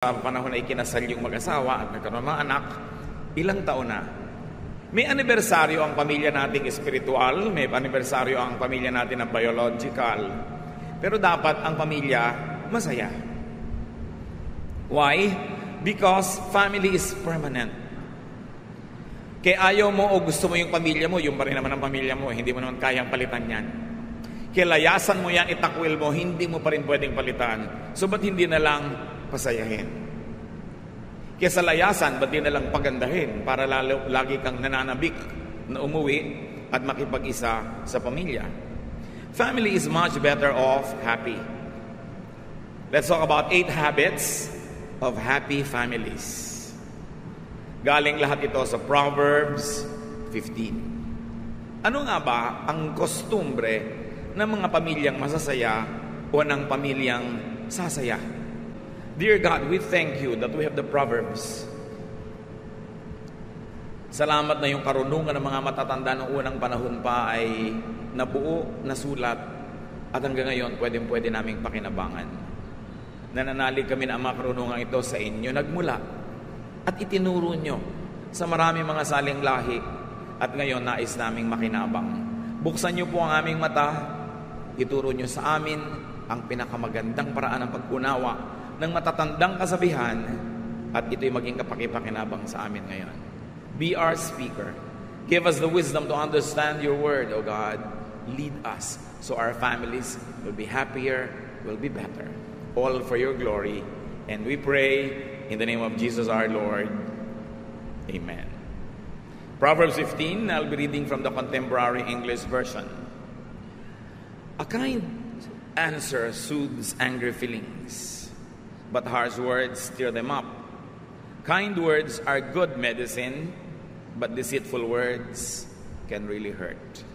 Sa panahon na ikinasal yung mag-asawa at nagkaroon ng anak, ilang taon na. May anibersaryo ang pamilya nating espiritual, may anibersaryo ang pamilya natin na biological. Pero dapat ang pamilya masaya. Why? Because family is permanent. Kaya ayaw mo o gusto mo yung pamilya mo, yung pa rin naman ang pamilya mo, hindi mo naman kayang palitan yan. Kaya layasan mo yan, itakwil mo, hindi mo pa rin pwedeng palitan. So ba't hindi na lang pasayahin? Kaya sa layasan, ba't di na lang pagandahin para lagi kang nananabik na umuwi at makipag-isa sa pamilya? Family is much better off happy. Let's talk about 8 habits of happy families. Galing lahat ito sa Proverbs 15. Ano nga ba ang kostumbre ng mga pamilyang masasaya o ng pamilyang sasaya? Dear God, we thank you that we have the Proverbs. Salamat na yung karunungan ng mga matatanda noong unang panahon pa ay nabuo, nasulat, at hanggang ngayon pwede naming pakinabangan. Nananalig kami na ang mga karunungan ito sa inyo nagmula at itinuro nyo sa marami mga saling lahi at ngayon nais naming makinabang. Buksan nyo po ang aming mata, ituro nyo sa amin ang pinakamagandang paraan ng pag-unawa ng matatandang kasabihan at ito'y maging kapakipakinabang sa amin ngayon. Be our speaker. Give us the wisdom to understand your word, O God. Lead us so our families will be happier, will be better. All for your glory. And we pray in the name of Jesus our Lord. Amen. Proverbs 15, I'll be reading from the Contemporary English Version. A kind answer soothes angry feelings, but harsh words stir them up. Kind words are good medicine, but deceitful words can really hurt.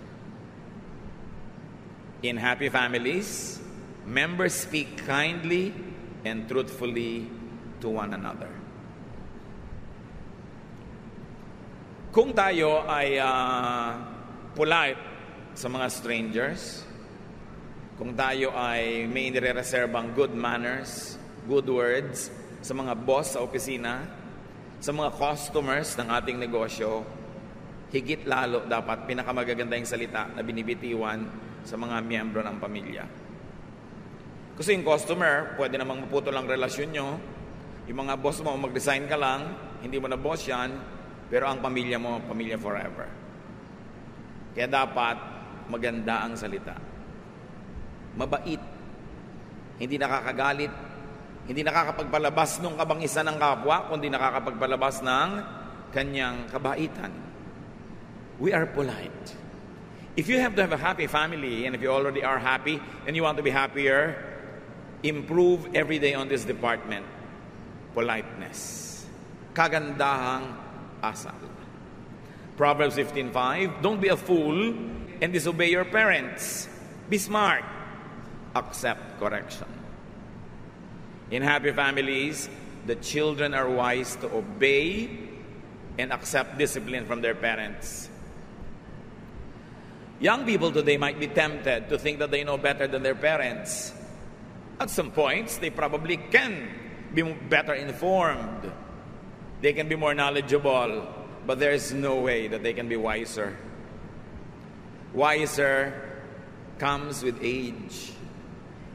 In happy families, members speak kindly and truthfully to one another. Kung tayo ay polite sa mga strangers, kung tayo ay may nire-reserbang good manners, good words sa mga boss sa opisina, sa mga customers ng ating negosyo, higit lalo dapat pinakamagaganda yung salita na binibitiwan sa mga miyembro ng pamilya. Kasi yung customer, pwede namang maputol ang relasyon nyo. Yung mga boss mo, mag-resign ka lang, hindi mo na boss yan, pero ang pamilya mo, pamilya forever. Kaya dapat maganda ang salita. Mabait. Hindi nakakagalit. Hindi nakakapagpalabas ng kabangisa ng kapwa, kundi nakakapagpalabas ng kanyang kabaitan. We are polite. If you have to have a happy family, and if you already are happy, and you want to be happier, improve every day on this department. Politeness. Kagandahang asal. Proverbs 15:5, don't be a fool and disobey your parents. Be smart. Accept correction. In happy families, the children are wise to obey and accept discipline from their parents. Young people today might be tempted to think that they know better than their parents. At some points, they probably can be better informed. They can be more knowledgeable, but there is no way that they can be wiser. Wiser comes with age.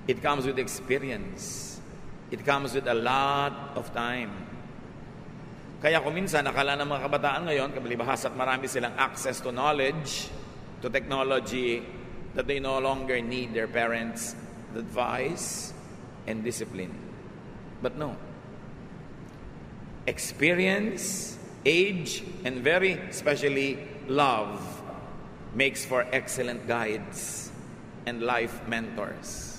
It comes with experience. It comes with a lot of time. Kaya kung minsan, akala ng mga kabataan ngayon, kabalibahas at marami silang access to knowledge, to technology, that they no longer need their parents' advice and discipline. But no. Experience, age, and very especially love makes for excellent guides and life mentors.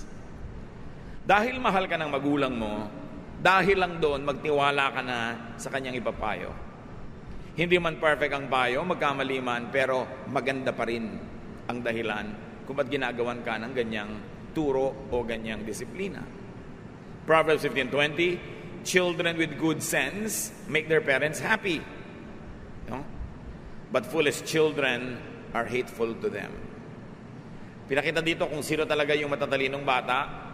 Dahil mahal ka ng magulang mo, dahil lang doon magtiwala ka na sa kanyang ipapayo. Hindi man perfect ang payo, magkamali man, pero maganda pa rin ang dahilan kung ba't ginagawan ka ng ganyang turo o ganyang disiplina. Proverbs 15:20, children with good sense make their parents happy. No? But foolish children are hateful to them. Pinakita dito kung sino talaga yung matatalinong bata.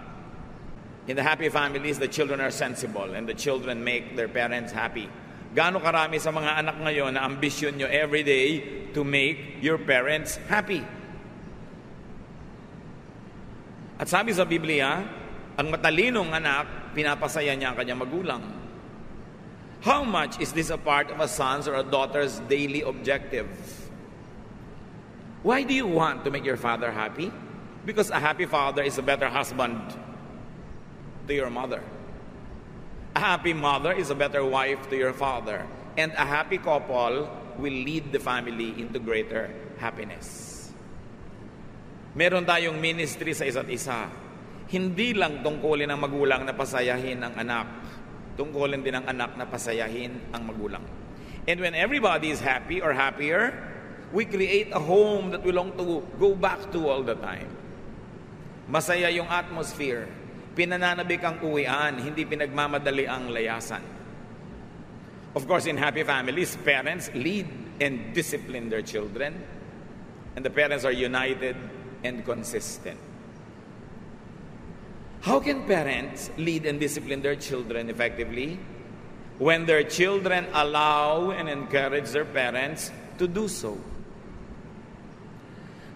In the happy families, the children are sensible and the children make their parents happy. Gaano karami sa mga anak ngayon na ambisyon nyo every day to make your parents happy? At sabi sa Biblia, ang matalinong anak, pinapasaya niya ang kanyang magulang. How much is this a part of a son's or a daughter's daily objective? Why do you want to make your father happy? Because a happy father is a better husband to your mother. A happy mother is a better wife to your father. And a happy couple will lead the family into greater happiness. Meron tayong ministry sa isa't isa. Hindi lang tungkulin ng magulang na pasayahin ang anak. Tungkulin din ng anak na pasayahin ang magulang. And when everybody is happy or happier, we create a home that we long to go back to all the time. Masaya yung atmosphere. Pinananabik ang uwian, hindi pinagmamadali ang layasan. Of course, in happy families, parents lead and discipline their children. And the parents are united and consistent. How can parents lead and discipline their children effectively? When their children allow and encourage their parents to do so.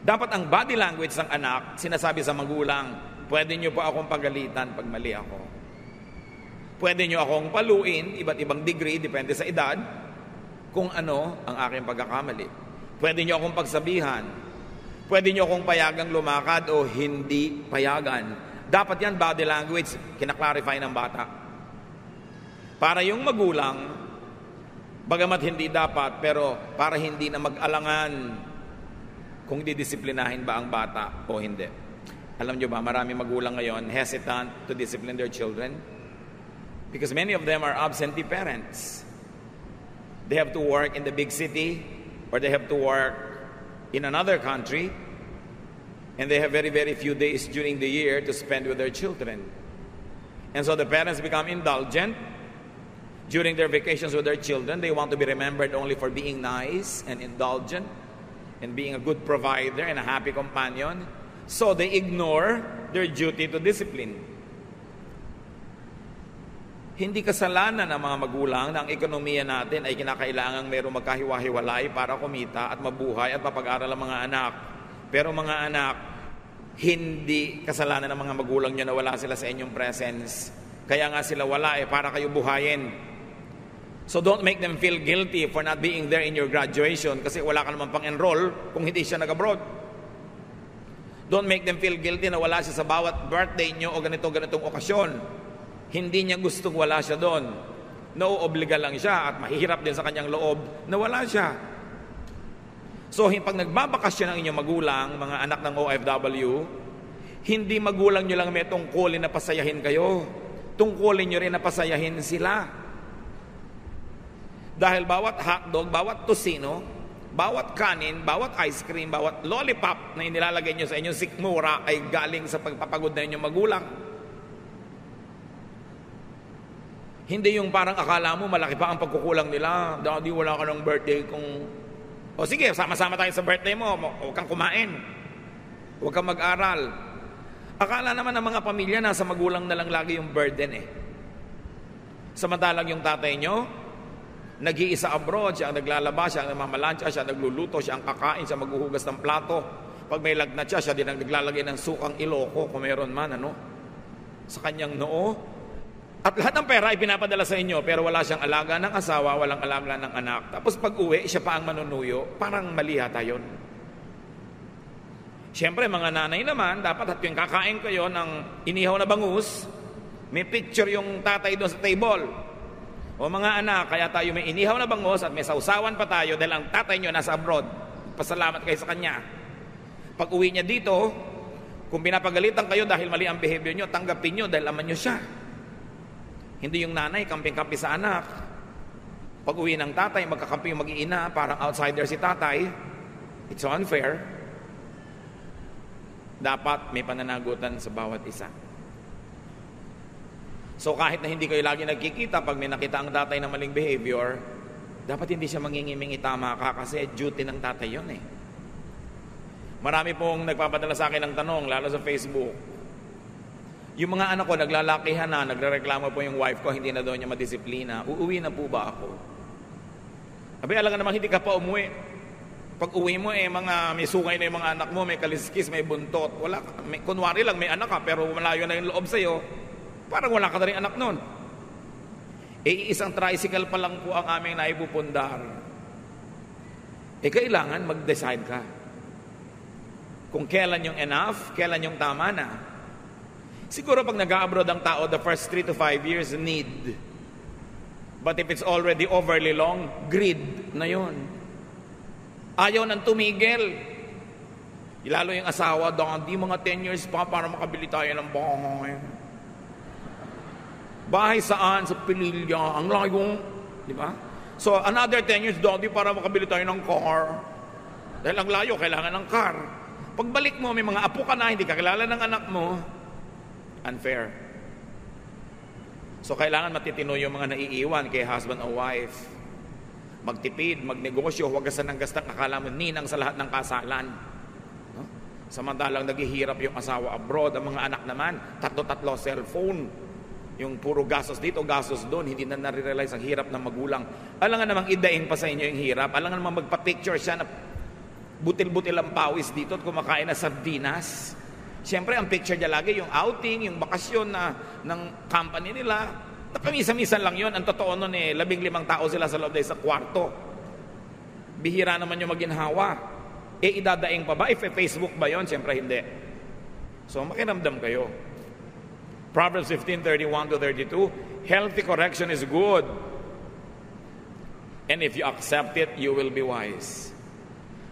Dapat ang body language ng anak, sinasabi sa magulang, pwede nyo pa akong pagalitan pag mali ako. Pwede nyo akong paluin, iba't ibang degree, depende sa edad, kung ano ang aking pagkakamali. Pwede nyo akong pagsabihan. Pwede nyo akong payagang lumakad o hindi payagan. Dapat yan, body language, kinaklarify ng bata. Para yung magulang, bagamat hindi dapat, pero para hindi na mag-alangan kung didisiplinahin ba ang bata o hindi. Alam nyo ba, marami magulang ngayon hesitant to discipline their children because many of them are absentee parents. They have to work in the big city or they have to work in another country and they have very, very few days during the year to spend with their children. And so the parents become indulgent during their vacations with their children. They want to be remembered only for being nice and indulgent and being a good provider and a happy companion. So they ignore their duty to discipline. Hindi kasalanan ng mga magulang na ang ekonomiya natin ay kinakailangang mayroong magkahiwa-hiwalay para kumita at mabuhay at mapag-aral ang mga anak. Pero mga anak, hindi kasalanan ng mga magulang nyo na wala sila sa inyong presence. Kaya nga sila wala para kayo buhayin. So don't make them feel guilty for not being there in your graduation kasi wala ka naman pang-enroll kung hindi siya nag-abroad. Don't make them feel guilty na wala siya sa bawat birthday nyo o ganitong okasyon. Hindi niya gustong wala siya doon. Nauobliga lang siya at mahihirap din sa kanyang loob na wala siya. So, pag nagbabakasyon ang inyong magulang, mga anak ng OFW, hindi magulang nyo lang may tungkulin na pasayahin kayo. Tungkulin nyo rin na pasayahin sila. Dahil bawat hotdog, bawat tosino, bawat kanin, bawat ice cream, bawat lollipop na inilalagay nyo sa inyong sikmura ay galing sa pagpapagod na inyong magulang. Hindi yung parang akala mo malaki pa ang pagkukulang nila. Daddy, wala ka ng birthday kung... O sige, sama-sama tayo sa birthday mo. Huwag kang kumain. Huwag kang mag-aral. Akala naman ng mga pamilya nasa magulang na lang lagi yung burden Samantalang yung tatay nyo, nag-iisa abroad, siya ang naglalaba, siya ang namamalansya, siya ang nagluluto, siya ang kakain, siya maghuhugas ng plato. Pag may lagnat siya din ang naglalagay ng sukang iloko, kung mayroon man, sa kanyang noo. At lahat ng pera ay pinapadala sa inyo, pero wala siyang alaga ng asawa, walang alaga ng anak. Tapos pag uwi, siya pa ang manunuyo, parang mali yata yun. Siyempre, mga nanay naman, dapat at yung kakain kayo ng inihaw na bangus, may picture yung tatay doon sa table. O mga anak, kaya tayo may inihaw na bangus at may sausawan pa tayo dahil ang tatay nyo nasa abroad. Pasalamat kayo sa kanya. Pag uwi niya dito, kung pinapagalitan kayo dahil mali ang behavior nyo, tanggapin nyo dahil aman nyo siya. Hindi yung nanay, kamping-kampi sa anak. Pag uwi ng tatay, magkakampi yung mag-iina, parang outsider si tatay. It's unfair. Dapat may pananagutan sa bawat isa. So kahit na hindi kayo lagi nagkikita, pag may nakita ang tatay na maling behavior, dapat hindi siya mangingiming itama ka kasi duty ng tatay yun Marami pong nagpapadala sa akin ng tanong, lalo sa Facebook. Yung mga anak ko, naglalakihan na, nagrereklamo po yung wife ko, hindi na daw niya madisiplina. Uuwi na po ba ako? Sabi, alam nga naman, hindi ka pa umuwi. Pag uwi mo, may sungay na yung mga anak mo, may kaliskis, may buntot. Wala, kunwari lang, may anak ka, pero malayo na yung loob sa'yo. Parang wala ka na rin anak nun. Isang tricycle pa lang po ang aming naipupundar. Kailangan mag-decide ka. Kung kailan yung enough, kailan yung tama na. Siguro pag nag-abroad ang tao, the first 3 to 5 years, need. But if it's already overly long, greed na yun. Ayaw nang tumigil. Lalo yung asawa, di mga 10 years pa para makabili tayo ng bahay. Bahay saan? Sa Pililya. Ang layo. Di ba? So, another 10 years, Daddy, para makabili tayo ng car. Dahil ang layo, kailangan ng car. Pagbalik mo, may mga apo ka na, hindi ka kilala ng anak mo. Unfair. So, kailangan matitino yung mga naiiwan kay husband o wife. Magtipid, magnegosyo, huwag gasan ng gastang akala mo ninang sa lahat ng kasalan. No? Samantalang naghihirap yung asawa abroad, ang mga anak naman, tatlo cellphone. Yung puro gastos dito, gastos doon, hindi na nare-realize ang hirap ng magulang. Alam nga namang idain pa sa inyo yung hirap. Alam nga namang magpa-picture siya na butil-butil ang pawis dito at kumakain na sardinas. Siyempre, ang picture niya lagi, yung outing, yung bakasyon ng company nila. Napamisa-misan lang yun. Ang totoo nun 15 tao sila sa loob dahil sa kwarto. Bihira naman yung maginhawa. Idadaing pa ba? Facebook ba yun? Siyempre, hindi. So, makiramdam kayo. Proverbs 15:31-32, healthy correction is good. And if you accept it, you will be wise.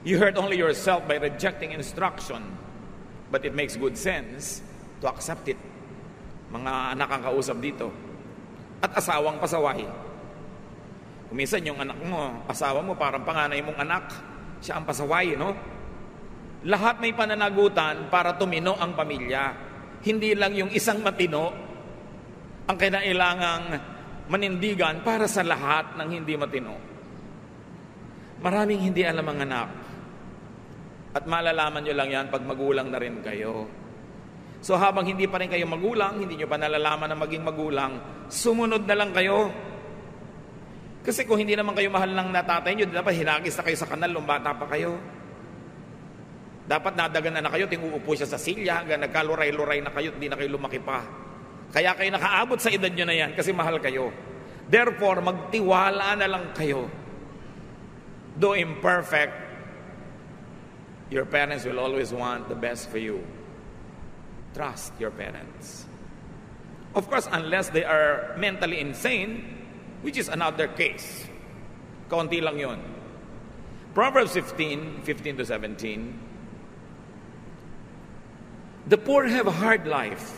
You hurt only yourself by rejecting instruction, but it makes good sense to accept it. Mga anak ang kausap dito. At asawang pasaway. Kuminsan yung anak mo, asawa mo, parang panganay mong anak, siya ang pasaway, no? Lahat may pananagutan para tumino ang pamilya. Hindi lang yung isang matino ang kailangang manindigan para sa lahat ng hindi matino. Maraming hindi alam ang anak. At malalaman nyo lang yan pag magulang na rin kayo. So habang hindi pa rin kayo magulang, hindi nyo pa nalalaman na maging magulang, sumunod na lang kayo. Kasi kung hindi naman kayo mahal ng natatay nyo, dapat hinagis na kayo sa kanal nung bata pa kayo. Dapat nadagan na kayo, tinguupo siya sa silya, hanggang nagkaluray-luray na kayo, hindi na kayo lumaki pa. Kaya kayo nakaabot sa edad nyo na yan kasi mahal kayo. Therefore, magtiwala na lang kayo. Though imperfect, your parents will always want the best for you. Trust your parents. Of course, unless they are mentally insane, which is another case. Kaunti lang yun. Proverbs 15:15-17, the poor have a hard life,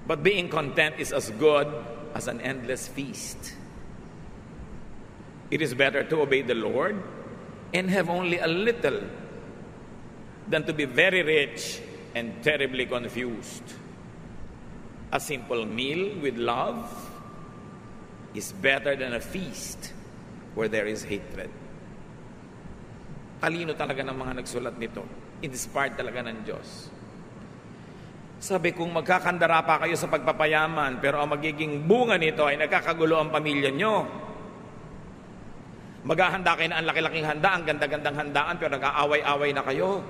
but being content is as good as an endless feast. It is better to obey the Lord and have only a little than to be very rich and terribly confused. A simple meal with love is better than a feast where there is hatred. Talino talaga ng mga nagsulat nito. Inspired talaga ng Diyos. Sabi, kung magkakandara pa kayo sa pagpapayaman, pero ang magiging bunga nito ay nagkakagulo ang pamilya nyo. Maghahanda kayo na ang laki-laking handa, ang ganda-gandang handaan, pero nag-aaway-away na kayo.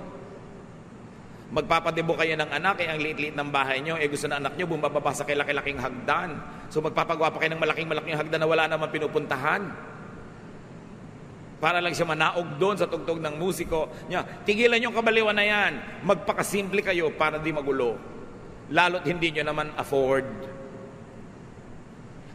Magpapadebo kayo ng anak, ang liit-liit ng bahay nyo, gusto na anak nyo, bumababa sa laki-laking hagdan. So magpapagawa pa kayo ng malaking-malaking hagdan na wala naman pinupuntahan. Para lang siya manaog doon sa tugtog ng musiko niya. Tigilan yung kabaliwan na yan. Magpakasimple kayo para di magulo. Lalo't hindi nyo naman afford.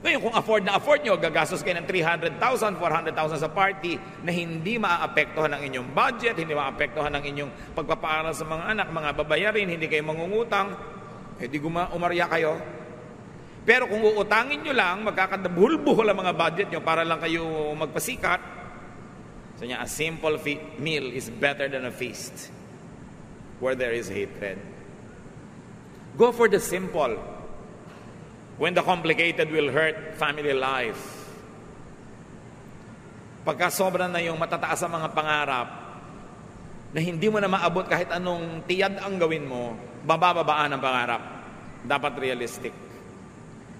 Ngayon, kung afford nyo, gagastos kayo ng 300,000, 400,000 sa party na hindi maaapektuhan ang inyong budget, hindi maaapektuhan ang inyong pagpapaaral sa mga anak, mga babayarin, hindi kayo mangungutang, di umarya kayo. Pero kung uutangin nyo lang, magkakadabuhol-buhol ang mga budget nyo para lang kayo magpasikat, so a simple meal is better than a feast where there is hatred. Go for the simple when the complicated will hurt family life. Pagka sobra na yung matataas ang mga pangarap na hindi mo na maabot kahit anong tiyad ang gawin mo, babababaan ang pangarap. Dapat realistic.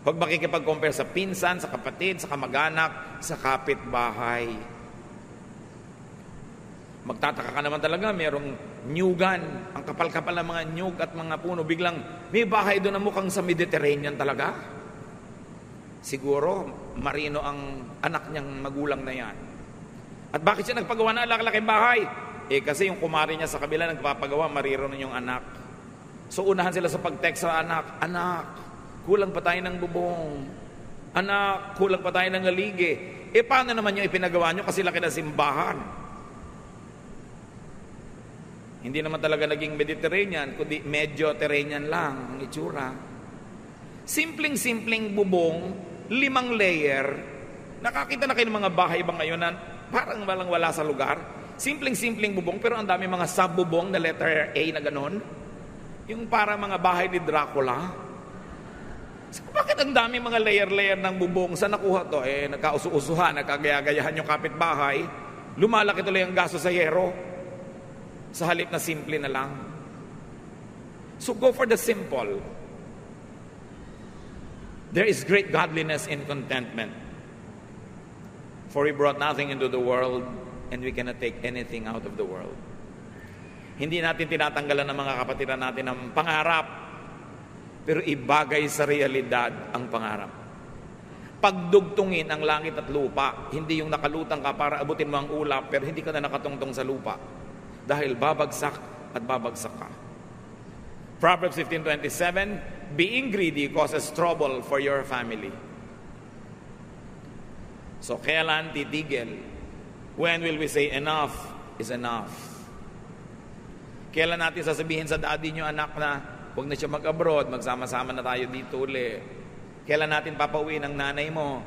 Huwag makikipag-compare sa pinsan, sa kapatid, sa kamag-anak, sa kapitbahay. Magtataka ka naman talaga, merong nyugan, ang kapal-kapal ng mga nyug at mga puno, biglang may bahay doon na mukhang sa Mediterranean talaga. Siguro, marino ang anak niyang magulang na yan. At bakit siya nagpagawa na laki-laking bahay? Kasi yung kumari niya sa kabila nagpapagawa, marino yung anak. So unahan sila sa pag-text sa anak, anak, kulang pa tayo ng bubong. Anak, kulang pa tayo ng haligi. Paano naman yung ipinagawa nyo kasi laki na simbahan? Hindi naman talaga naging Mediterranean, kundi Medyo-Terranean lang ang itsura. Simpleng-simpleng bubong, 5 layer. Nakakita na kayo ng mga bahay ba ngayon na parang walang wala sa lugar? Simpleng-simpleng bubong, pero ang dami mga sub-bubong na letter A na ganon. Yung para mga bahay ni Dracula. So, bakit ang dami mga layer-layer ng bubong? Saan nakuha to? Nagkausu-usuhan, nagkagaya-gayahan yung kapitbahay. Lumalaki tuloy ang gasto sa yero. Sa halip na simple na lang. So go for the simple. There is great godliness in contentment. For we brought nothing into the world, and we cannot take anything out of the world. Hindi natin tinatanggalan ng mga kapatiran natin ng pangarap, pero ibagay sa realidad ang pangarap. Pagdugtungin ang langit at lupa, hindi yung nakalutang ka para abutin mo ang ulap, pero hindi ka na nakatungtong sa lupa. Dahil babagsak at babagsak ka. Proverbs 15:27, being greedy causes trouble for your family. So kailan titigil? When will we say enough is enough? Kailan natin sasabihin sa daddy nyo, anak, na huwag na siya mag-abroad, magsama-sama na tayo dito uli? Kailan natin papauwi ng nanay mo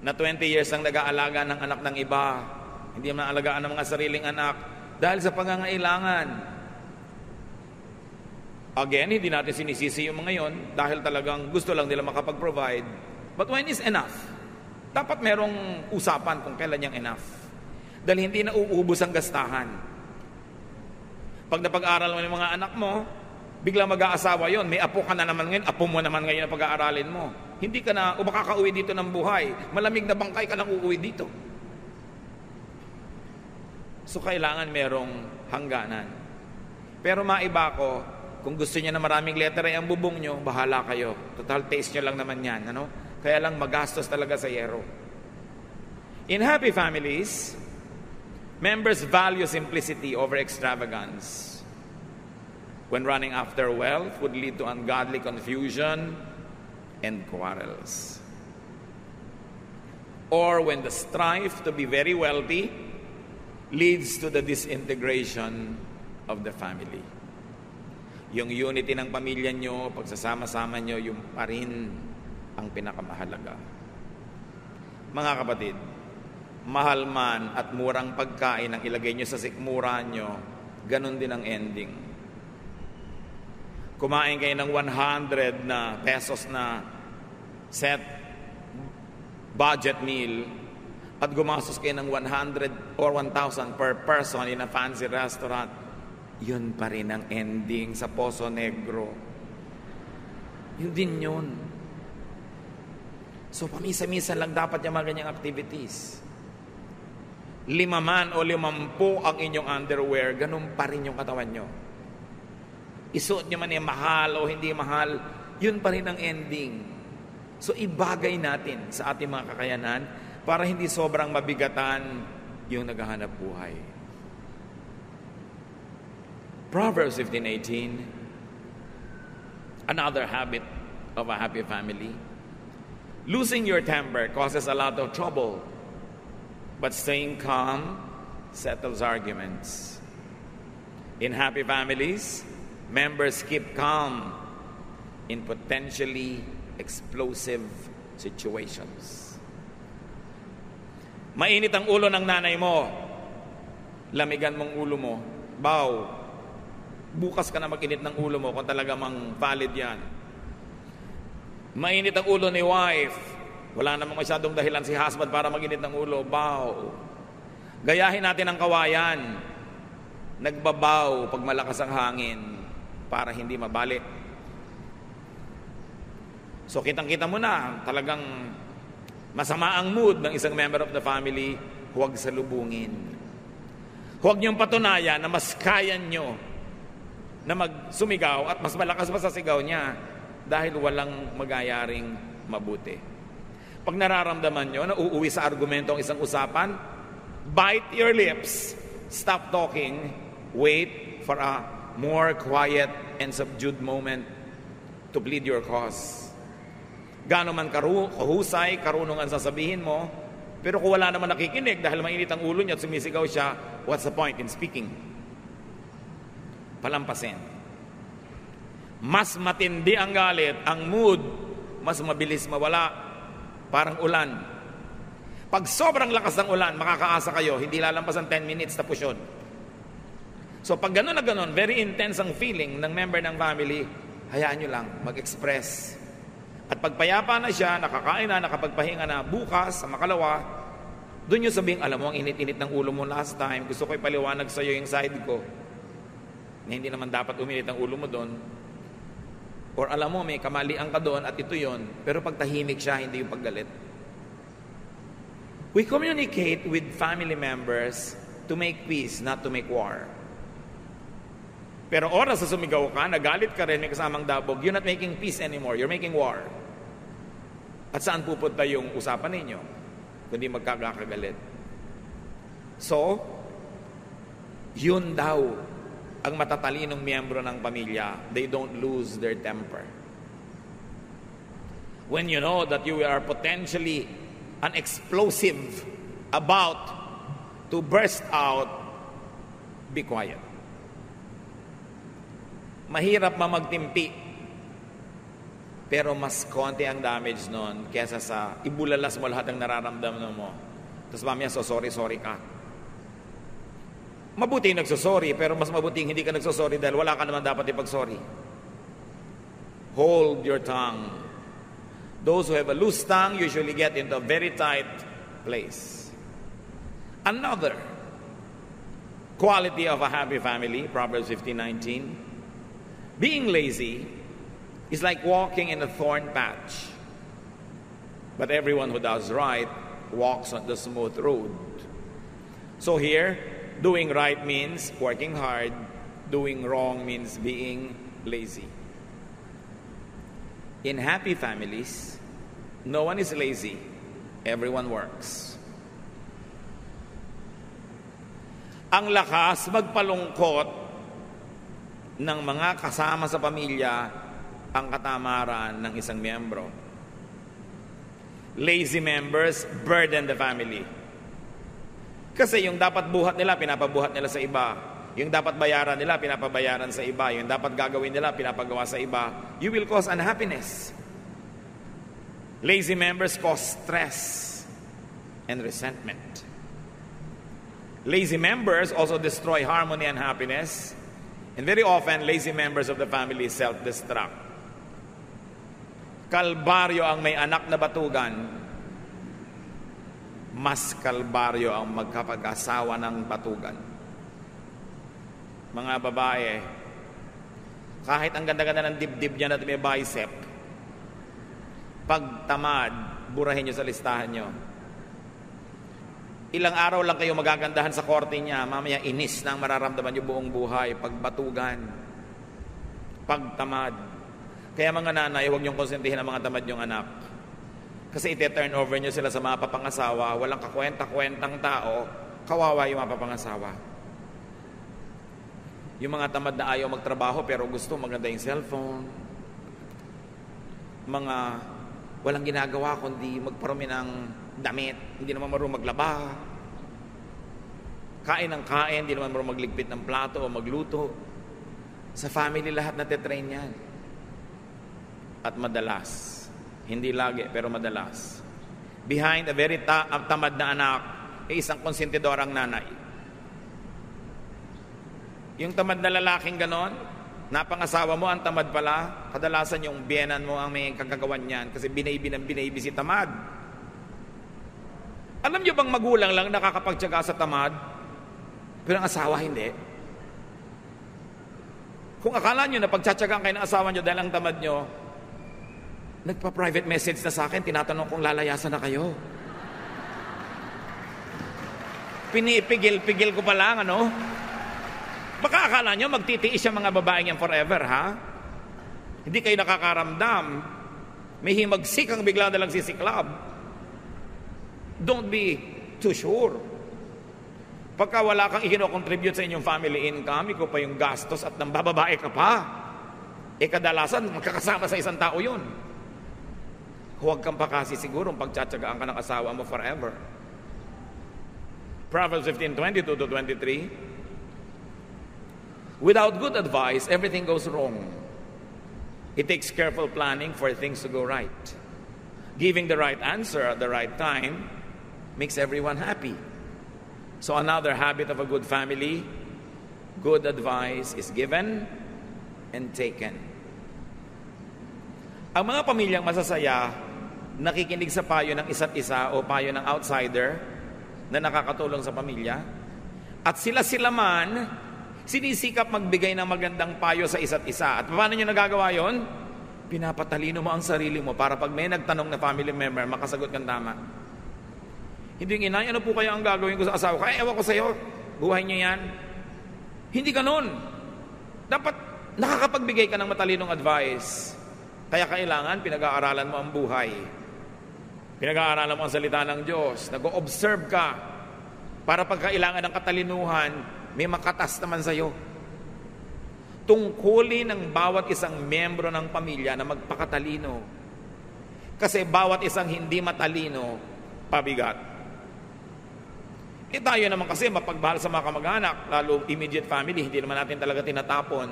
na 20 years ang nag-aalaga ng anak ng iba, hindi naman alagaan ng mga sariling anak dahil sa pangangailangan? Again, hindi natin sinisisi yung mga yon dahil talagang gusto lang nila makapag-provide. But when is enough? Dapat merong usapan kung kailan yung enough. Dahil hindi na uubos ang gastahan. Pag napag-aral mo ng mga anak mo, biglang mag-aasawa yon, may apo ka na naman ngayon, apo mo naman ngayon na pag-aaralin mo. Hindi ka na, o makakauwi dito ng buhay, malamig na bangkay ka lang uuwi dito. So kailangan merong hangganan. Pero maiba ko, kung gusto niya na maraming letter ay ang bubong nyo, bahala kayo. Total taste nyo lang naman yan. Ano? Kaya lang magastos talaga sa yero. In happy families, members value simplicity over extravagance. When running after wealth would lead to ungodly confusion and quarrels. Or when the strife to be very wealthy leads to the disintegration of the family. Yung unity ng pamilya nyo, pagsasama-sama nyo, yung pa rin ang pinakamahalaga. Mga kapatid, mahal man at murang pagkain ang ilagay nyo sa sikmura nyo, ganun din ang ending. Kumain kayo ng 100 na pesos na set budget meal at gumastos kayo ng 100 or 1,000 per person in a fancy restaurant, yun pa rin ang ending sa Poso Negro. Yun din yun. So pamisa-misa lang dapat yung mga ganyang activities. 5 man o 50 ang inyong underwear, ganun pa rin yung katawan nyo. Isuot nyo man yung mahal o hindi mahal, yun pa rin ang ending. So ibagay natin sa ating mga kakayanan para hindi sobrang mabigatan yung naghahanap buhay. Proverbs 15:18, another habit of a happy family. Losing your temper causes a lot of trouble, but staying calm settles arguments. In happy families, members keep calm in potentially explosive situations. Mainit ang ulo ng nanay mo, lamigan mong ulo mo, baw, bukas ka na mag-init ng ulo mo kung talaga mang valid yan. Mainit ang ulo ni wife, wala namang masyadong dahilan si husband para mag-init ng ulo, baw. Gayahin natin ang kawayan, nagbabaw pag malakas ang hangin para hindi mabalik. So kitang-kita mo na, talagang masama ang mood ng isang member of the family, huwag salubungin. Huwag niyong patunayan na mas kaya niyo na magsumigaw at mas malakas pa sa sigaw niya dahil walang magayaring mabuti. Pag nararamdaman niyo na uuwi sa argumento ang isang usapan, bite your lips, stop talking, wait for a more quiet and subdued moment to plead your cause. Gaano man kahusay, karunong ang sasabihin mo, pero kung wala naman nakikinig dahil mainit ang ulo niya at sumisigaw siya, what's the point in speaking? Palampasin. Mas matindi ang galit, ang mood, mas mabilis mawala, parang ulan. Pag sobrang lakas ng ulan, makakaasa kayo, hindi lalampas ang 10 minutes, tapos yun. So pag gano'n na gano'n, very intense ang feeling ng member ng family, hayaan nyo lang, mag-express. At pagpayapa na siya, nakakain na, nakapagpahinga na, bukas, sa makalawa, doon nyo sabihin, alam mo, ang init-init ng ulo mo last time, gusto ko ipaliwanag sa iyo yung side ko. Na hindi naman dapat uminit ang ulo mo doon. Or alam mo, may kamalian ka doon at ito yon. Pero pag tahimik siya, hindi yung paggalit. We communicate with family members to make peace, not to make war. Pero oras sa sumigaw ka, nagalit ka rin, may kasamang dabog, you're not making peace anymore, you're making war. At saan pupunta yung usapan ninyo? Kundi magkakagalit. So, yun daw ang matatalinong miyembro ng pamilya. They don't lose their temper. When you know that you are potentially an explosive about to burst out, be quiet. Mahirap mamagtimpi, pero mas konti ang damage nun kesa sa ibulalas mo lahat ng nararamdaman mo. Tapos mamaya, sorry ka. Mabuti nagsosorry, pero mas mabuting hindi ka nagsosorry dahil wala ka naman dapat ipag-sorry. Hold your tongue. Those who have a loose tongue usually get into a very tight place. Another quality of a happy family, Proverbs 15:19. Being lazy is like walking in a thorn patch. But everyone who does right walks on the smooth road. So here, doing right means working hard. Doing wrong means being lazy. In happy families, no one is lazy. Everyone works. Ang lakas magpalungkot ng mga kasama sa pamilya ang katamaran ng isang miyembro. Lazy members burden the family. Kasi yung dapat buhat nila, pinapabuhat nila sa iba. Yung dapat bayaran nila, pinapabayaran sa iba. Yung dapat gagawin nila, pinapagawa sa iba. You will cause unhappiness. Lazy members cause stress and resentment. Lazy members also destroy harmony and happiness. And very often, lazy members of the family self-destruct. Kalbaryo ang may anak na batugan, mas kalbaryo ang magkapag-asawa ng batugan. Mga babae, kahit ang ganda-ganda ng dibdib niya na may bicep, pag tamad, burahin niyo sa listahan niyo. Ilang araw lang kayo magagandahan sa korte niya, mamaya inis na ang mararamdaman niyo buong buhay, pagbatugan, pagtamad. Kaya mga nanay, huwag niyong konsentihin ang mga tamad niyong anak. Kasi ite-turn over niyo sila sa mga papangasawa, walang kakwenta-kwentang tao, kawawa yung mga papangasawa. Yung mga tamad na ayaw magtrabaho pero gusto maganda yung cellphone. Mga walang ginagawa kundi magparumi ng damit, hindi naman marunong maglaba. Kain ng kain, hindi naman marunong magligpit ng plato o magluto. Sa family lahat natitrain yan. At madalas, hindi lagi pero madalas, behind a very tamad na anak ay isang konsentidorang nanay. Yung tamad na lalaking ganon, napangasawa mo ang tamad pala, kadalasan yung biyenan mo ang may kagagawan niyan kasi binaybi si tamad. Alam niyo bang magulang lang nakakapagtiyaga sa tamad, pero ang asawa hindi? Kung akala niyo na pagtsatsagaan kayo ng asawa niyo dahil ang tamad niyo, Nagpa-private message na sa akin, tinatanong kung lalayasan na kayo. Pinipigil-pigil ko pa lang, ano? Baka akala nyo magtitiis yung mga babaeng yan forever, ha? Hindi kayo nakakaramdam. May himagsik ang bigla na lang sisiklab. Don't be too sure. Pagka wala kang ikino-contribute sa inyong family income, ikaw pa yung gastos at nambababae ka pa. Kadalasan, magkakasama sa isang tao yun. Huwag kang pa kasi sigurong pagtsatsagaan ka ng asawa mo forever. Proverbs 15:22-23. Without good advice, everything goes wrong. It takes careful planning for things to go right. Giving the right answer at the right time makes everyone happy. So another habit of a good family, good advice is given and taken. Ang mga pamilyang masasaya, nakikinig sa payo ng isa't isa o payo ng outsider na nakakatulong sa pamilya, at sila man sinisikap magbigay ng magandang payo sa isa't isa. At paano nyo nagagawa yon? Pinapatalino mo ang sarili mo para pag may nagtanong na family member, makasagot kang tama. Hindi yung inay, ano po kaya ang gagawin ko sa asawa ko? Ewan ko sa'yo, buhay niyo yan. Hindi ganun. Dapat nakakapagbigay ka ng matalinong advice. Kaya kailangan pinag-aaralan mo ang buhay. Pinag-aaralan mo ang salita ng Diyos. Nag-o-observe ka para pagkailangan ng katalinuhan, may makatas naman sa'yo. Tungkulin ng bawat isang miyembro ng pamilya na magpakatalino. Kasi bawat isang hindi matalino, pabigat. Tayo naman kasi mapagmahal sa mga kamag-anak, lalo immediate family, hindi naman natin talaga tinatapon.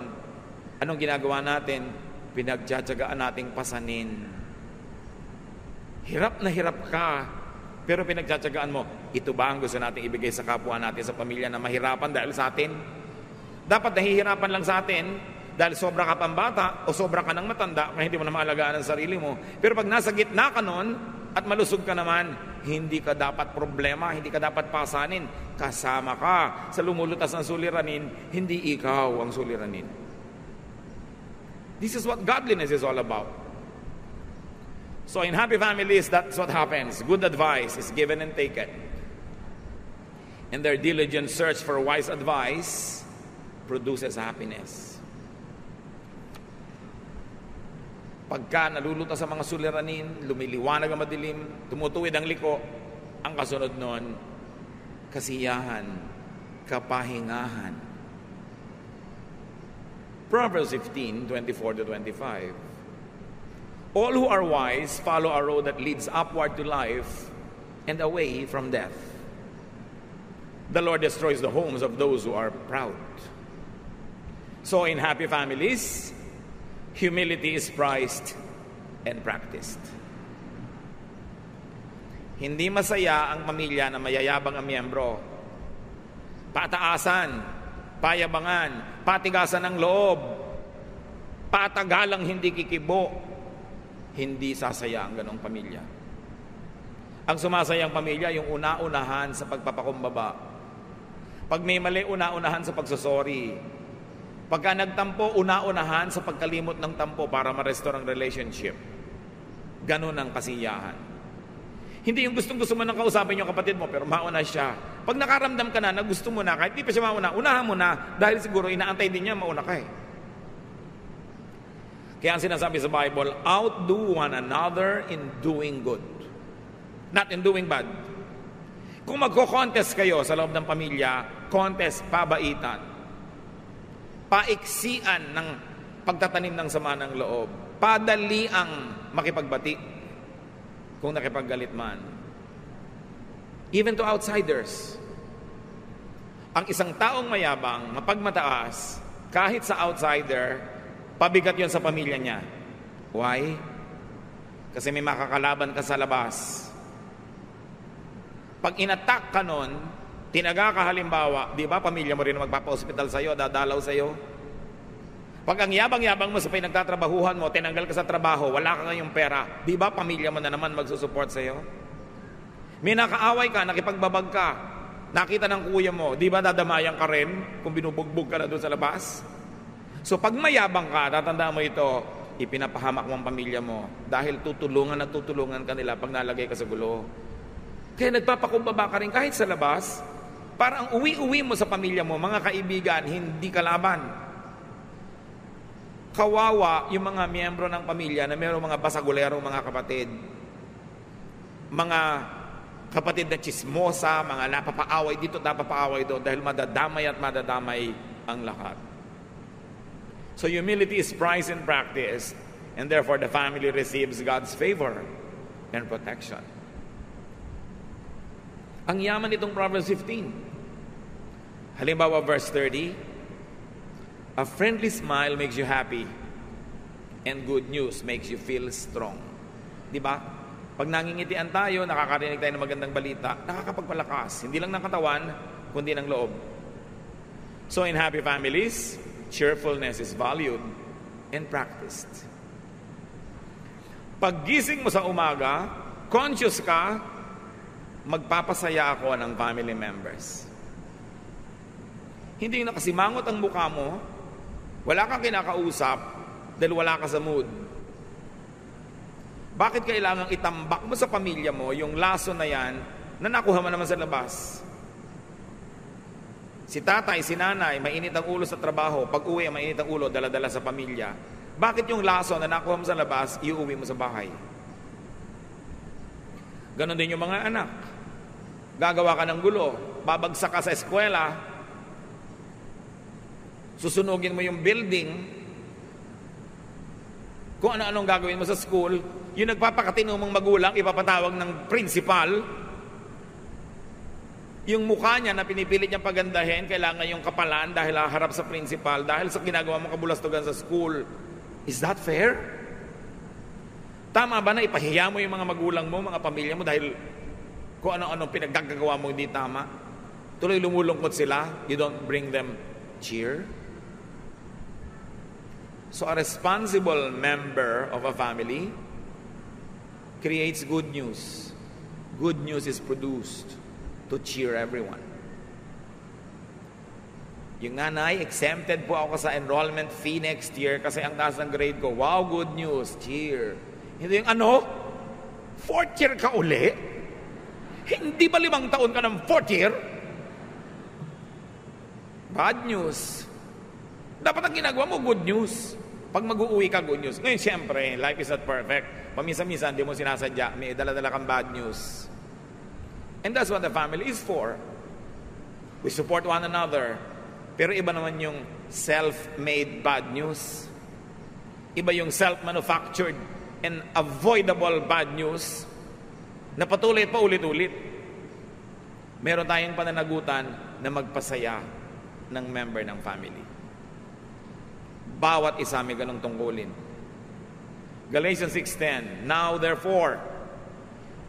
Anong ginagawa natin? Pinagtsatsagaan nating pasanin. Hirap na hirap ka, pero pinagtsatsagaan mo, ito ba ang gusto nating ibigay sa kapwa natin, sa pamilya na mahirapan dahil sa atin? Dapat nahihirapan lang sa atin dahil sobra ka pang bata o sobra ka ng matanda kaya hindi mo na maalagaan ang sarili mo. Pero pag nasa gitna ka nun at malusog ka naman, hindi ka dapat problema, hindi ka dapat pasanin. Kasama ka sa lumulutas ng suliranin, hindi ikaw ang suliranin. This is what godliness is all about. So in happy families, that's what happens. Good advice is given and taken. And their diligent search for wise advice produces happiness. Pagka nalulutas sa mga suliranin, lumiliwanag ang madilim, tumutuwid ang liko, ang kasunod nun, kasiyahan, kapahingahan. Proverbs 15:24-25. All who are wise follow a road that leads upward to life and away from death. The Lord destroys the homes of those who are proud. So in happy families, humility is prized and practiced. Hindi masaya ang pamilya na mayayabang ang miyembro. Pataasan, payabangan, patigasan ng loob, patagalang hindi kikibo. Hindi sasaya ang ganong pamilya. Ang sumasayang pamilya, yung una-unahan sa pagpapakumbaba. Pag may mali, una-unahan sa pagsusori. Pagka nagtampo, una-unahan sa pagkalimot ng tampo para ma-restore ang relationship. Ganon ang kasiyahan. Hindi yung gustong-gusto mo nang kausapin yung kapatid mo, pero mauna siya. Pag nakaramdam ka na gusto mo na, kahit di pa siya mauna, unahan mo na, dahil siguro inaantay din niya, mauna ka eh. Kaya ang sinasabi sa Bible, outdo one another in doing good. Not in doing bad. Kung magko-contest kayo sa loob ng pamilya, contest, pabaitan. Paiksian ng pagtatanim ng sama ng loob. Padali ang makipagbati kung nakipaggalit man. Even to outsiders. Ang isang taong mayabang, mapagmataas, kahit sa outsider, pabigat yon sa pamilya niya. Why? Kasi may makakalaban ka sa labas. Pag inattack ka nun, tinaga ka halimbawa, di ba pamilya mo rin magpapa-hospital sa'yo, dadalaw sa'yo? Pag ang yabang-yabang mo sa pinagtatrabahuhan mo, tinanggal ka sa trabaho, wala ka ngayong pera, di ba pamilya mo na naman magsusupport sa'yo? May nakaaway ka, nakipagbabag ka, nakita ng kuya mo, di ba dadamayan ka rin kung binubugbog ka na doon sa labas? So pag mayabang ka, tatandaan mo ito, ipinapahamak mo ang pamilya mo dahil tutulungan at tutulungan ka nila pag nalagay ka sa gulo. Kaya nagpapakumbaba ka rin kahit sa labas, para ang uwi-uwi mo sa pamilya mo, mga kaibigan, hindi kalaban. Kawawa yung mga miyembro ng pamilya na mayroong mga basagulero, mga kapatid. Mga kapatid na chismosa, mga napapaaway dito, napapaaway doon, dahil madadamay at madadamay ang lahat. So humility is prized and practiced, and therefore the family receives God's favor and protection. Ang yaman nitong Proverbs 15. Halimbawa, verse 30, a friendly smile makes you happy, and good news makes you feel strong. Di ba? Pag nangingitian tayo, nakakarinig tayo ng magandang balita, nakakapagpalakas, hindi lang ng katawan, kundi ng loob. So in happy families, cheerfulness is valued and practiced. Paggising mo sa umaga, conscious ka, magpapasaya ako ng family members. Hindi nakasimangot ang mukha mo, wala kang kinakausap dahil wala ka sa mood. Bakit kailangang itambak mo sa pamilya mo yung laso na yan na nakuha mo naman sa labas? Si tatay, si nanay, mainit ang ulo sa trabaho. Pag uwi, mainit ang ulo, dala-dala sa pamilya. Bakit yung laso na nakuha mo sa labas, iuwi mo sa bahay? Ganon din yung mga anak. Gagawa ka ng gulo, babagsak ka sa eskwela, susunugin mo yung building, kung ano-anong gagawin mo sa school, yung nagpapakatino mong magulang, ipapatawag ng principal, yung mukha niya na pinipilit niyang pagandahin, kailangan yung kapalan dahil harap sa principal, dahil sa ginagawa mong kabulastugan sa school. Is that fair? Tama ba na ipahiya mo yung mga magulang mo, mga pamilya mo, dahil kung ano-anong pinagdagagawa mo hindi tama? Tuloy lumulungkot sila, you don't bring them cheer? So a responsible member of a family creates good news. Good news is produced to cheer everyone. Yung nanay, exempted po ako sa enrollment fee next year kasi ang taas ng grade ko. Wow, good news, cheer. Hindi yung ano? 4th year ka uli? Hindi ba 5 taon ka ng 4th year? Bad news. Dapat ang ginagawa mo, good news. Pag mag-uuwi ka, good news. Ngayon, siyempre, life is not perfect. Paminsan-minsan, di mo sinasadya, may dala-dala kang bad news. And that's what the family is for. We support one another. Pero iba naman yung self-made bad news. Iba yung self-manufactured and avoidable bad news na patuloy pa ulit-ulit. Meron tayong pananagutan na magpasaya ng member ng family. Bawat isa may ganong tungkulin. Galatians 6:10, now therefore,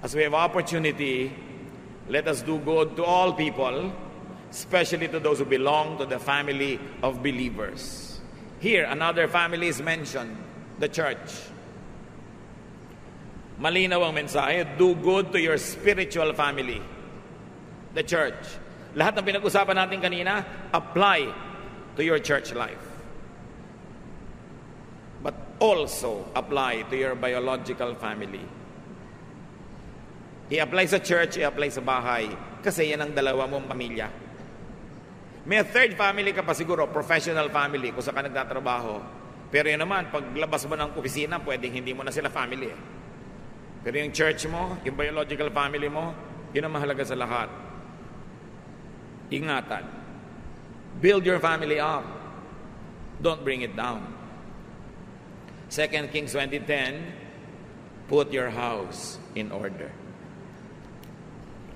as we have opportunity, let us do good to all people, especially to those who belong to the family of believers. Here, another family is mentioned, the church. Malinaw ang mensahe, do good to your spiritual family, the church. Lahat ng pinag-usapan natin kanina, apply to your church life. But also apply to your biological family. I-apply sa church, i-apply sa bahay, kasi yan ang dalawa mong pamilya. May third family ka pa siguro, professional family, kung saan ka nagtatrabaho. Pero yun naman, paglabas mo ng opisina, pwedeng hindi mo na sila family. Pero yung church mo, yung biological family mo, yun ang mahalaga sa lahat. Ingatan. Build your family up. Don't bring it down. 2 Kings 20:10, put your house in order.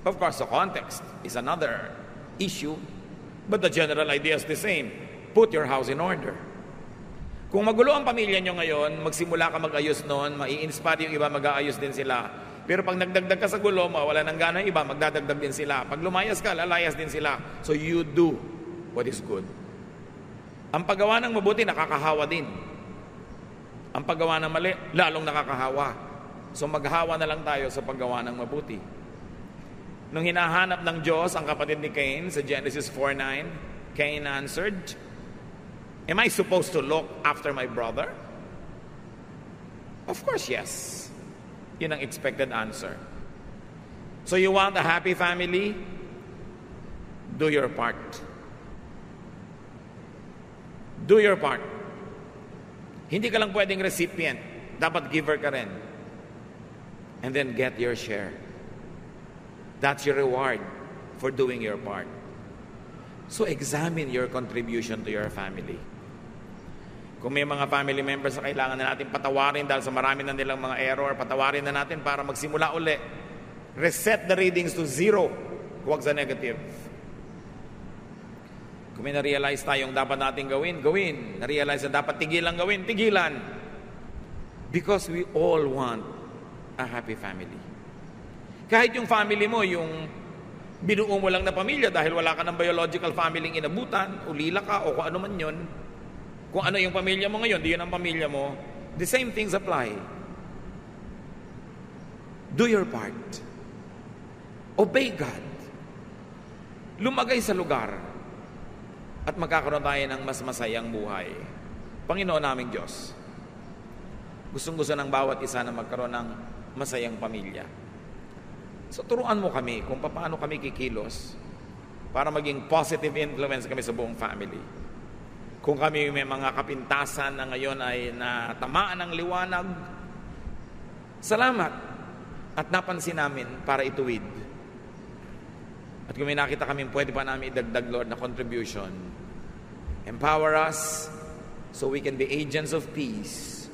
Of course, the context is another issue, but the general idea is the same. Put your house in order. Kung magulo ang pamilya nyo ngayon, magsimula ka mag-ayos noon, mai-inspire yung iba, mag-aayos din sila. Pero pag nagdagdag ka sa gulo, mawala ng gana yung iba, magdadagdag din sila. Pag lumayas ka, lalayas din sila. So you do what is good. Ang paggawa ng mabuti, nakakahawa din. Ang paggawa ng mali, lalong nakakahawa. So maghawa na lang tayo sa paggawa ng mabuti. Nung hinahanap ng Diyos ang kapatid ni Cain sa Genesis 4:9, Cain answered, am I supposed to look after my brother? Of course, yes. Yun ang expected answer. So you want a happy family? Do your part. Do your part. Hindi ka lang pwedeng recipient. Dapat giver ka rin. And then get your share. That's your reward for doing your part. So examine your contribution to your family. Kung may mga family members na kailangan na natin patawarin dahil sa marami na nilang mga error, patawarin na natin para magsimula uli. Reset the readings to 0. Huwag sa negative. Kung may na-realize tayong dapat natin gawin, gawin. Na-realize na dapat tigilan gawin, tigilan. Because we all want a happy family. Kahit yung family mo, yung binuo mo lang na pamilya dahil wala ka ng biological family inabutan, ulila ka o kung ano man yun, kung ano yung pamilya mo ngayon, di yun ang pamilya mo, the same things apply. Do your part. Obey God. Lumagay sa lugar at magkakaroon tayo ng mas masayang buhay. Panginoon naming Diyos, gustong-gusto ng bawat isa na magkaroon ng masayang pamilya. So turuan mo kami kung paano kami kikilos para maging positive influence kami sa buong family. Kung kami may mga kapintasan na ngayon ay natamaan ng liwanag, salamat at napansin namin para ituwid. At kung may nakita kami, pwede pa namin idagdag, Lord, na contribution. Empower us so we can be agents of peace,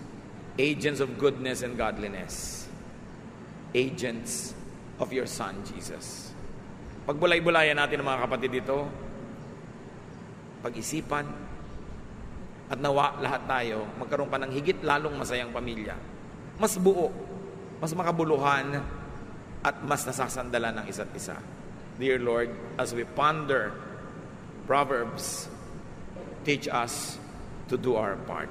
agents of goodness and godliness, agents of your Son, Jesus. Pagbulay-bulayan natin ng mga kapatid dito, pag-isipan, at nawa lahat tayo magkaroon pa ng higit lalong masayang pamilya. Mas buo, mas makabuluhan, at mas nasasandalan ng isa't isa. Dear Lord, as we ponder Proverbs, teach us to do our part.